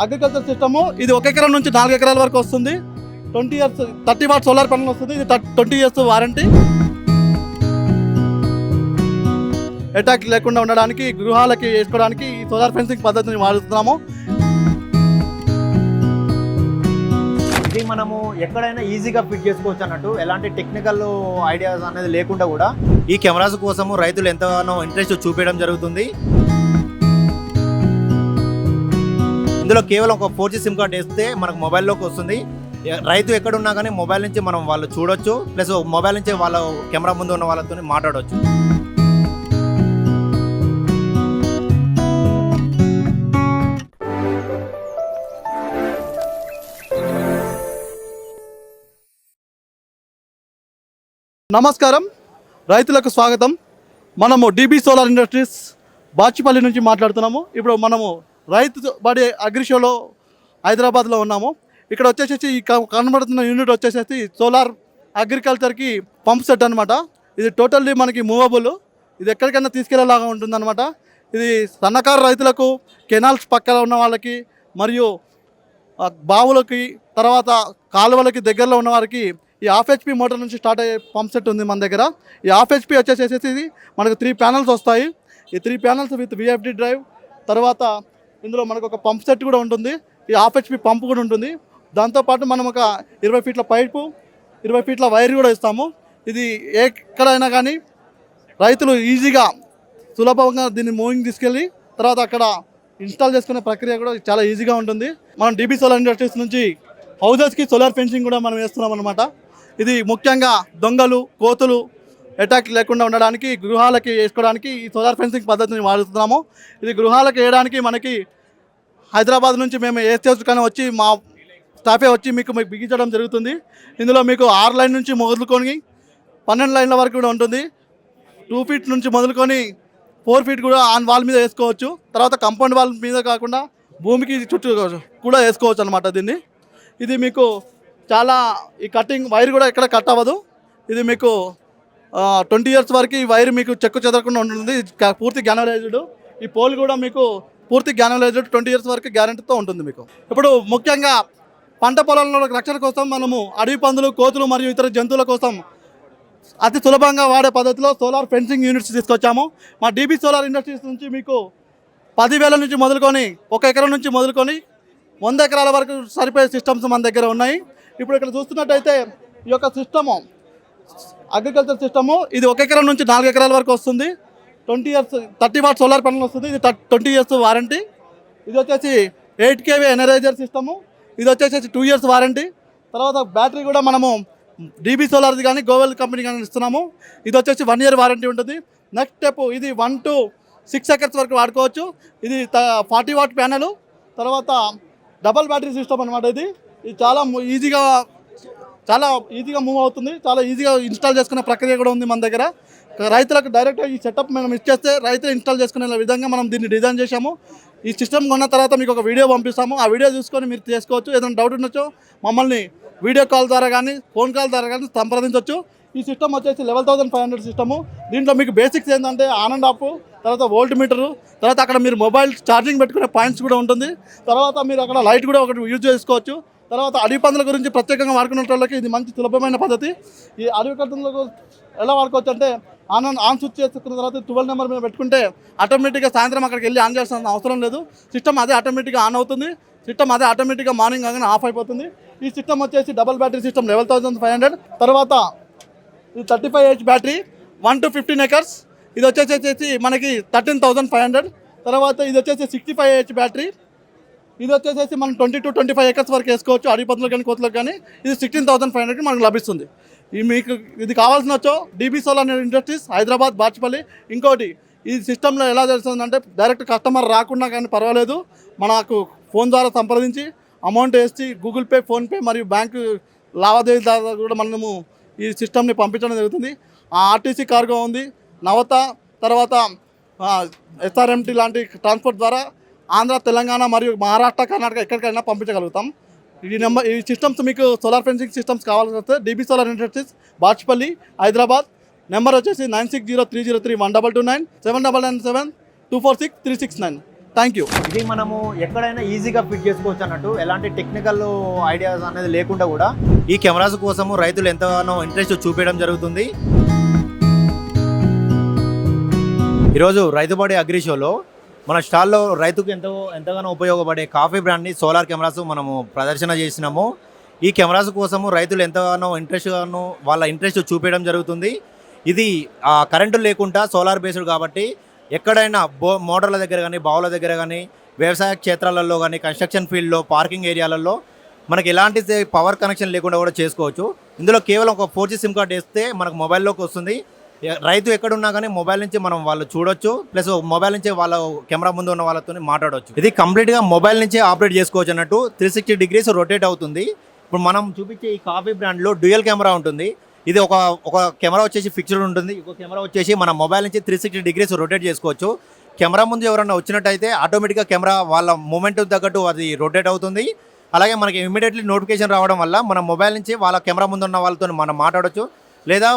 Agriculture system. ఇది 1 ఎకరం నుంచి 4 ఎకరాల వరకు వస్తుంది. 20 ఇయర్స్ 30 వాట్ సోలార్ ప్యానల్ వస్తుంది. ఇది 20 ఇయర్స్ వారంటీ. అటాక్ లేకుండా ఉండడానికి, గృహాలకి వేసుకోవడానికి ఈ సోలార్ ఫెన్సింగ్ పద్ధతిని వాడుతున్నాము. ఇది మనము ఎక్కడైనా ఈజీగా ఫిట్ చేసుకోవచ్చు అన్నట్టు, ఎలాంటి టెక్నికల్ ఐడియాస్ అనేది లేకుండా కూడా ఈ కెమెరాస్ కోసము రైతులు ఎంతగానో ఇంట్రెస్ట్ చూపించడం జరుగుతుంది. ఇందులో కేవలం ఒక 4G సిమ్ కార్డ్ వేస్తే మనకు మొబైల్లోకి వస్తుంది. రైతు ఎక్కడున్నా కానీ మొబైల్ నుంచి మనం వాళ్ళు చూడొచ్చు, ప్లస్ మొబైల్ నుంచి వాళ్ళ కెమెరా ముందు ఉన్న వాళ్ళతో మాట్లాడవచ్చు. నమస్కారం, రైతులకు స్వాగతం. మనము డిబి సోలార్ ఇండస్ట్రీస్ బాచిపల్లి నుంచి మాట్లాడుతున్నాము. ఇప్పుడు మనము రైతు బడి అగ్రి షోలో హైదరాబాద్లో ఉన్నాము. ఇక్కడ వచ్చేసి ఈ కనబడుతున్న యూనిట్ వచ్చేసి సోలార్ అగ్రికల్చర్కి పంప్ సెట్ అనమాట. ఇది టోటల్లీ మనకి మూవబుల్. ఇది ఎక్కడికైనా తీసుకెళ్లేలాగా ఉంటుందన్నమాట. ఇది సన్నకారు రైతులకు, కెనాల్స్ పక్కన ఉన్న వాళ్ళకి, మరియు బావులకి, తర్వాత కాలువలకి దగ్గరలో ఉన్న వారికి ఈ 1/2 HP మోటార్ నుంచి స్టార్ట్ అయ్యే పంప్ సెట్ ఉంది మన దగ్గర. ఈ 1/2 HP వచ్చేసేసి మనకు 3 ప్యానల్స్ వస్తాయి. ఈ 3 ప్యానల్స్ విత్ VFD డ్రైవ్. తర్వాత ఇందులో మనకు ఒక పంప్ సెట్ కూడా ఉంటుంది. ఈ 1/2 HP పంప్ కూడా ఉంటుంది. దాంతోపాటు మనం ఒక 20 ఫీట్ల పైపు, 20 ఫీట్ల వైర్ కూడా ఇస్తాము. ఇది ఎక్కడైనా కానీ రైతులు ఈజీగా సులభంగా దీన్ని మూవింగ్ తీసుకెళ్ళి తర్వాత అక్కడ ఇన్స్టాల్ చేసుకునే ప్రక్రియ కూడా చాలా ఈజీగా ఉంటుంది. మనం డిబి సోలార్ ఇండస్ట్రీస్ నుంచి హౌజెస్కి సోలార్ ఫెన్సింగ్ కూడా మనం వేస్తున్నాం అనమాట. ఇది ముఖ్యంగా దొంగలు, కోతులు అటాక్ లేకుండా ఉండడానికి, గృహాలకి వేసుకోవడానికి ఈ సోలార్ ఫెన్సింగ్ పద్ధతిని వాడుతున్నాము. ఇది గృహాలకు వేయడానికి మనకి హైదరాబాద్ నుంచి మేము ఏ స్టేజ్ కానీ వచ్చి మా స్టాఫే వచ్చి మీకు బిగించడం జరుగుతుంది. ఇందులో మీకు 6 లైన్ నుంచి మొదలుకొని 12 లైన్ల వరకు కూడా ఉంటుంది. 2 ఫీట్ నుంచి మొదలుకొని 4 ఫీట్ కూడా ఆన్ వాల్ మీద వేసుకోవచ్చు. తర్వాత కంపౌండ్ వాల్ మీద కాకుండా భూమికి చుట్టూ కూడా వేసుకోవచ్చు అనమాట దీన్ని. ఇది మీకు చాలా ఈ కటింగ్ వైర్ కూడా ఎక్కడ కట్ అవ్వదు. ఇది మీకు 20 ఇయర్స్ వరకు ఈ వైర్ మీకు చెక్కు చెదరకుండా ఉంటుంది. పూర్తి గ్యానలైజ్డ్. ఈ పోల్ కూడా మీకు పూర్తి గ్యానలైజ్డ్ 20 ఇయర్స్ వరకు గ్యారంటీతో ఉంటుంది మీకు. ఇప్పుడు ముఖ్యంగా పంట పొలాల్లో రక్షణ కోసం మనము అడవి పందులు, కోతులు మరియు ఇతర జంతువుల కోసం అతి సులభంగా వాడే పద్ధతిలో సోలార్ ఫెన్సింగ్ యూనిట్స్ తీసుకొచ్చాము. మా డిబి సోలార్ ఇండస్ట్రీస్ నుంచి మీకు 10,000 నుంచి మొదలుకొని 1 ఎకరం నుంచి మొదలుకొని 100 ఎకరాల వరకు సరిపోయే సిస్టమ్స్ మన దగ్గర ఉన్నాయి. ఇప్పుడు ఇక్కడ చూస్తున్నట్టయితే ఈ యొక్క సిస్టము అగ్రికల్చర్ సిస్టము. ఇది 1 ఎకరం నుంచి 4 ఎకరాల వరకు వస్తుంది. 20 ఇయర్స్ 30 వాట్ సోలార్ ప్యానల్ వస్తుంది. ఇది 20 ఇయర్స్ వారంటీ. ఇది వచ్చేసి 8 kV ఎనర్జైజర్ సిస్టము. ఇది వచ్చేసి 2 ఇయర్స్ వారంటీ. తర్వాత బ్యాటరీ కూడా మనము డిబి సోలార్ది కానీ గోవెల్ కంపెనీ కానీ ఇస్తున్నాము. ఇది వచ్చేసి 1 ఇయర్ వారంటీ ఉంటుంది. నెక్స్ట్ స్టెప్ ఇది 1 to 6 ఎకర్స్ వరకు వాడుకోవచ్చు. ఇది 40 వాట్ ప్యానెల్. తర్వాత డబల్ బ్యాటరీ సిస్టమ్ అనమాట. ఇది చాలా ఈజీగా మూవ్ అవుతుంది. చాలా ఈజీగా ఇన్స్టాల్ చేసుకునే ప్రక్రియ కూడా ఉంది మన దగ్గర. రైతులకు డైరెక్ట్గా ఈ సెటప్ మనం ఇచ్చేస్తే రైతులు ఇన్స్టాల్ చేసుకునే విధంగా మనం దీన్ని డిజైన్ చేశాము. ఈ సిస్టమ్ కొన్న తర్వాత మీకు ఒక వీడియో పంపిస్తాము. ఆ వీడియో చూసుకొని మీరు చేసుకోవచ్చు. ఏదైనా డౌట్ ఉండొచ్చు మమ్మల్ని వీడియో కాల్ ద్వారా కానీ ఫోన్ కాల్ ద్వారా కానీ సంప్రదించవచ్చు. ఈ సిస్టమ్ వచ్చేసి 11,500 సిస్టము. దీంట్లో మీకు బేసిక్స్ ఏంటంటే ఆన్ అండ్ ఆఫ్, తర్వాత వోల్ట్ మీటరు, తర్వాత అక్కడ మీరు మొబైల్ ఛార్జింగ్ పెట్టుకునే పాయింట్స్ కూడా ఉంటుంది. తర్వాత మీరు అక్కడ లైట్ కూడా ఒకటి యూజ్ చేసుకోవచ్చు. తర్వాత అడవి పందుల గురించి ప్రత్యేకంగా వాడుకునే వాళ్ళకి ఇది మంచి సులభమైన పద్ధతి. ఈ అడవి పందులకు ఎలా వాడుకోవచ్చు అంటే ఆన్ స్విచ్ చేసుకున్న తర్వాత 12 నెంబర్ మీద పెట్టుకుంటే ఆటోమేటిక్గా సాయంత్రం అక్కడికి వెళ్ళి ఆన్ చేయాల్సిన అవసరం లేదు. సిస్టమ్ అదే ఆటోమేటిక్గా ఆన్ అవుతుంది. సిస్టమ్ అదే ఆటోమేటిక్గా మార్నింగ్ కాగానే ఆఫ్ అయిపోతుంది. ఈ సిస్టమ్ వచ్చేసి డబల్ బ్యాటరీ సిస్టమ్ 11,500. తర్వాత ఇది 35H బ్యాటరీ 1 to 15 ఎకర్స్. ఇది వచ్చేసి మనకి 13,500. తర్వాత ఇది వచ్చేసి 65H బ్యాటరీ. ఇది వచ్చేసి మనం 20 to 25 ఎకర్స్ వరకు వేసుకోవచ్చు. అడవి పందులకు కానీ కోతులకు కానీ. ఇది 16,500కి మనకు లభిస్తుంది. మీకు ఇది కావాల్సిన వచ్చో dB solar industries Hyderabad Bachupally. ఇంకోటి ఈ సిస్టంలో ఎలా తెలుస్తుందంటే డైరెక్ట్ కస్టమర్ రాకుండా కానీ పర్వాలేదు, మనకు ఫోన్ ద్వారా సంప్రదించి అమౌంట్ వేసి గూగుల్ పే, ఫోన్పే మరియు బ్యాంకు లావాదేవీ ద్వారా కూడా మనము ఈ సిస్టమ్ని పంపించడం జరుగుతుంది. ఆర్టీసీ కార్గో ఉంది, నవత, తర్వాత SRMT లాంటి ట్రాన్స్పోర్ట్ ద్వారా ఆంధ్ర, తెలంగాణ మరియు మహారాష్ట్ర, కర్ణాటక ఎక్కడికైనా పంపించగలుగుతాం. ఈ సిస్టమ్స్ మీకు సోలార్ ఫెన్సింగ్ సిస్టమ్స్ కావాల్సి వస్తే dB solar industries Bachupally Hyderabad. Number వచ్చేసి 9603031229 7997246369. Thank you. ఇది మనము ఎక్కడైనా ఈజీగా ఫిట్ చేసుకోవచ్చు అన్నట్టు, ఎలాంటి టెక్నికల్ ఐడియాస్ అనేది లేకుండా కూడా ఈ కెమెరాస్ కోసము రైతులు ఎంతగానో ఇంట్రెస్ట్ చూపించడం జరుగుతుంది. ఈరోజు రైతుబడి అగ్రి షోలో మన స్టాల్లో రైతుకు ఎంతగానో ఉపయోగపడే కాఫీ బ్రాండ్ని సోలార్ కెమెరాస్ మనము ప్రదర్శన చేసినాము. ఈ కెమెరాస్ కోసము రైతులు ఎంతగానో వాళ్ళ ఇంట్రెస్ట్ చూపించడం జరుగుతుంది. ఇది కరెంటు లేకుండా సోలార్ బేస్డ్ కాబట్టి ఎక్కడైనా మోటార్ల దగ్గర కానీ బావుల దగ్గర కానీ వ్యవసాయ క్షేత్రాలలో కానీ కన్స్ట్రక్షన్ ఫీల్డ్లో పార్కింగ్ ఏరియాలలో మనకి ఎలాంటి పవర్ కనెక్షన్ లేకుండా కూడా చేసుకోవచ్చు. ఇందులో కేవలం ఒక 4G సిమ్ కార్డ్ వేస్తే మనకు మొబైల్లోకి వస్తుంది. రైతు ఎక్కడున్నా కానీ మొబైల్ నుంచి మనం వాళ్ళు చూడొచ్చు, ప్లస్ మొబైల్ నుంచి వాళ్ళ కెమెరా ముందు ఉన్న వాళ్ళతో మాట్లాడవచ్చు. ఇది కంప్లీట్గా మొబైల్ నుంచే ఆపరేట్ చేసుకోవచ్చు అన్నట్టు, 360 degrees రొటేట్ అవుతుంది. ఇప్పుడు మనం చూపించే ఈ కాఫీ బ్రాండ్లో డ్యూయల్ కెమెరా ఉంటుంది. ఇది ఒక కెమెరా వచ్చేసి ఫిక్స్డ్ ఉంటుంది, ఒక కెమెరా వచ్చేసి మన మొబైల్ నుంచి 360 degrees రొటేట్ చేసుకోవచ్చు. కెమెరా ముందు ఎవరైనా వచ్చినట్టయితే ఆటోమేటిక్గా కెమెరా వాళ్ళ మూమెంట్ తగ్గట్టు అది రొటేట్ అవుతుంది. అలాగే మనకి ఇమీడియట్లీ నోటిఫికేషన్ రావడం వల్ల మన మొబైల్ నుంచి వాళ్ళ కెమెరా ముందు ఉన్న వాళ్ళతో మనం మాట్లాడవచ్చు, లేదా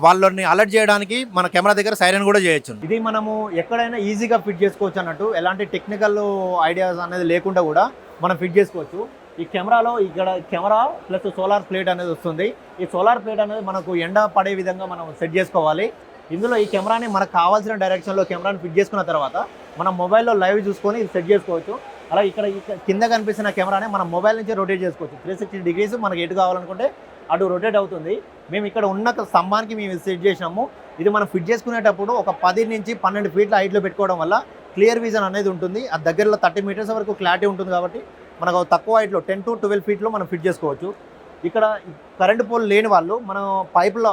వాళ్ళని అలర్ట్ చేయడానికి మన కెమెరా దగ్గర సైరన్ కూడా చేయొచ్చు. ఇది మనము ఎక్కడైనా ఈజీగా ఫిట్ చేసుకోవచ్చు అన్నట్టు, ఎలాంటి టెక్నికల్ ఐడియాస్ అనేది లేకుండా కూడా మనం ఫిట్ చేసుకోవచ్చు. ఈ కెమెరాలో ఇక్కడ కెమెరా ప్లస్ సోలార్ ప్లేట్ అనేది వస్తుంది. ఈ సోలార్ ప్లేట్ అనేది మనకు ఎండ పడే విధంగా మనం సెట్ చేసుకోవాలి. ఇందులో ఈ కెమెరాని మనకు కావాల్సిన డైరెక్షన్లో కెమెరాని ఫిట్ చేసుకున్న తర్వాత మనం మొబైల్లో లైవ్ చూసుకొని ఇది సెట్ చేసుకోవచ్చు. అలా ఇక్కడ కింద కనిపిస్తున్న కెమెరాని మనం మొబైల్ నుంచి రొటేట్ చేసుకోవచ్చు. 360 degrees మనకి ఎటు కావాలనుకుంటే అటు రొటేట్ అవుతుంది. మేము ఇక్కడ ఉన్న స్తంభానికి మేము సెట్ చేసినాము. ఇది మనం ఫిట్ చేసుకునేటప్పుడు ఒక 10 నుంచి 12 ఫీట్ల హైట్లో పెట్టుకోవడం వల్ల క్లియర్ విజన్ అనేది ఉంటుంది. ఆ దగ్గరలో 30 meters వరకు క్లారిటీ ఉంటుంది కాబట్టి మనకు తక్కువ హైట్లో 10 to 12 feet మనం ఫిట్ చేసుకోవచ్చు. ఇక్కడ కరెంటు పోల్ లేని వాళ్ళు మనం పైపులో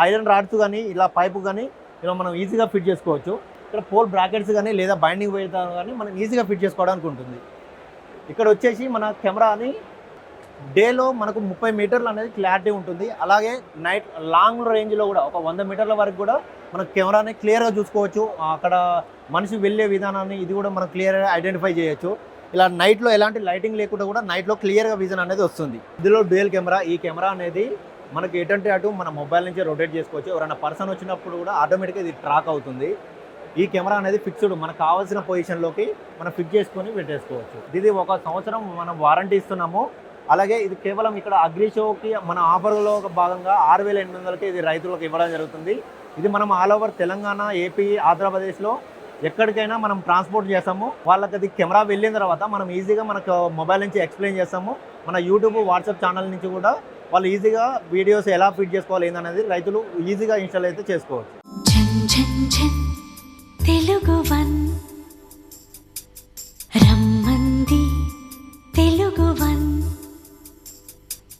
ఐరన్ రాడ్స్ కానీ ఇలా పైపు కానీ ఇలా మనం ఈజీగా ఫిట్ చేసుకోవచ్చు. ఇక్కడ పోల్ బ్రాకెట్స్ కానీ లేదా బైండింగ్ వైర్ కానీ మనం ఈజీగా ఫిట్ చేసుకోవడానికి ఉంటుంది. ఇక్కడ వచ్చేసి మన కెమెరాని డేలో మనకు 30 మీటర్లు అనేది క్లారిటీ ఉంటుంది. అలాగే నైట్ లాంగ్ రేంజ్లో కూడా ఒక 100 మీటర్ల వరకు కూడా మన కెమెరాని క్లియర్గా చూసుకోవచ్చు. అక్కడ మనిషి వెళ్ళే విధానాన్ని ఇది కూడా మనం క్లియర్గా ఐడెంటిఫై చేయొచ్చు. ఇలా నైట్లో ఎలాంటి లైటింగ్ లేకుండా కూడా నైట్లో క్లియర్గా విజన్ అనేది వస్తుంది. ఇందులో డ్యూయల్ కెమెరా. ఈ కెమెరా అనేది మనకి ఎటంటే అటు మన మొబైల్ నుంచి రొటేట్ చేసుకోవచ్చు. ఎవరైనా పర్సన్ వచ్చినప్పుడు కూడా ఆటోమేటిక్గా ఇది ట్రాక్ అవుతుంది. ఈ కెమెరా అనేది ఫిక్స్డ్ మనకు కావాల్సిన పొజిషన్లోకి మనం ఫిట్ చేసుకొని పెట్టేసుకోవచ్చు. ఇది 1 సంవత్సరం మనం వారంటీ ఇస్తున్నాము. అలాగే ఇది కేవలం ఇక్కడ అగ్రి షోకి మన ఆఫర్లో భాగంగా 6,800కి ఇది రైతులకు ఇవ్వడం జరుగుతుంది. ఇది మనం ఆల్ ఓవర్ తెలంగాణ, ఏపీ, ఆంధ్రప్రదేశ్లో ఎక్కడికైనా మనం ట్రాన్స్పోర్ట్ చేస్తాము. వాళ్ళకి అది కెమెరా వెళ్ళిన తర్వాత మనం ఈజీగా మనకు మొబైల్ నుంచి ఎక్స్ప్లెయిన్ చేస్తాము. మన యూట్యూబ్, వాట్సాప్ ఛానల్ నుంచి కూడా వాళ్ళు ఈజీగా వీడియోస్ ఎలా ఫిట్ చేసుకోవాలి ఏందనేది రైతులు ఈజీగా ఇన్స్టాల్ అయితే చేసుకోవచ్చు. తెలుగు వన్ రమ్మంది తెలుగు వన్.